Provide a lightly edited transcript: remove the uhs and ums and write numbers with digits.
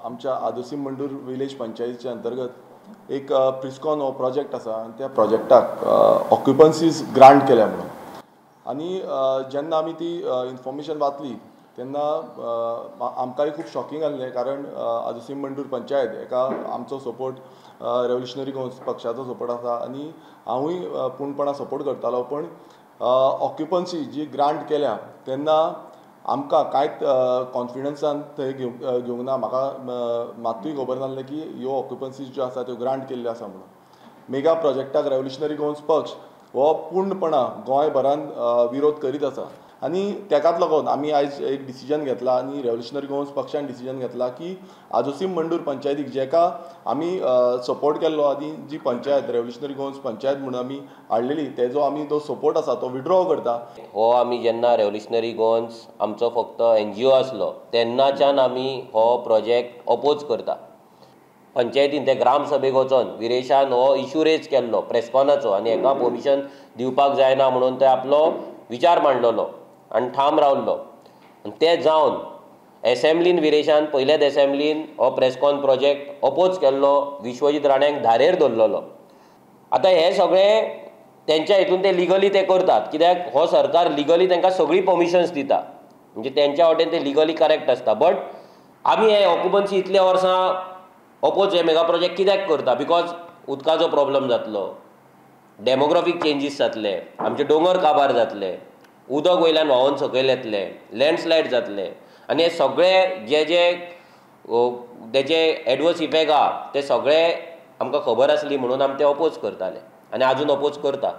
आमच्या आदोसी मंडूर विलेज पंचायतीच्या अंतर्गत एक प्रिस्कॉन हो प्रोजेक्ट आसा आनी त्या प्रोजेक्टाक ऑक्युपन्सीज ग्रांट केल्या म्हणून आनी जेन्ना आमी ती इन्फॉर्मेशन वाचली तेन्ना आमकांय खूब शॉकिंग आसलें कारण आदोसी मंडूर पंचायत हेका आमचो सपोर्ट रेव्होल्युशनरी गोवन्स पक्षाचो सपोर्ट आसा आनी हांवूय पूर्णपणान सपोर्ट करतालो पण ऑक्युपन्सी जी ग्रांट केल्या तेन्ना आमकां कांयच कॉन्फिडन्सान थंय घेवंक ना म्हाका मात्तूय खबर नासलें की ह्यो ऑक्युपन्सीज ज्यो आसा त्यो ग्रांट केल्ल्यो आसा म्हणून मेगा प्रोजेक्टाक रेव्होल्युशनरी गोवन्स पक्ष हो पूर्णपणान गोंयभरान विरोध करीत आसा आनी तेकाच लागून आमी आयज एक डिसिजन घेतला आनी रेव्होल्युशनरी गोवन्स पक्षान डिसिजन घेतला की आदोसीम मंडूर पंचायतीक जेका आमी सपोर्ट केल्लो आनी जी पंचायत रेव्होल्युशनरी गोवन्स पंचायत म्हणून आमी हाडलेली तेजो आमी तो सपोर्ट आसा तो विड्रॉ करता। हो आमी जेन्ना रेव्होल्युशनरी गोवन्स आमचो फक्त NGO आसलो तेन्नाच्यान आमी हो प्रोजेक्ट अपोज करता। पंचायतीन ते ग्रामसभेक वचोन विरेशान हो इशू रेज केल्लो प्रेसकॉनाचो आनी हेका परमिशन दिवपाक जायना म्हणून ते आपलो विचार मांडलेलो आनी ठाम रावल्लो आनी ते जावन एसेंब्लीन विरेशान पयल्याच एसेंब्लीन हो प्रेसकॉन प्रोजेक्ट अपोज केल्लो विश्वजीत राणेंक धारेर दवरलेलो। आतां हे सगळें तेंच्या हितून ते लिगली ते करतात कित्याक हो सरकार लिगली तांकां सगळी परमिशन्स दिता म्हणजे तेंच्या वाटेन ते लिगली करेक्ट आसता बट आमी हे ऑक्युपन्सी इतल्या वर्सां अपोज हे मेगा प्रोजेक्ट कित्याक करता बिकॉज उदकाचो प्रॉब्लम जातलो डेमोग्राफीक चेंजीस जातले आमचे दोंगर काबार जातले उदक वयल्यान व्हांवून सकयल येतले लँडस्लायड जातले आनी हे सगळे जे तेजे एडवर्स इफेक्ट आहा ते सगळे आमकां खबर आसली म्हणून आमी ते अपोज करताले आनी आजून अपोज करता।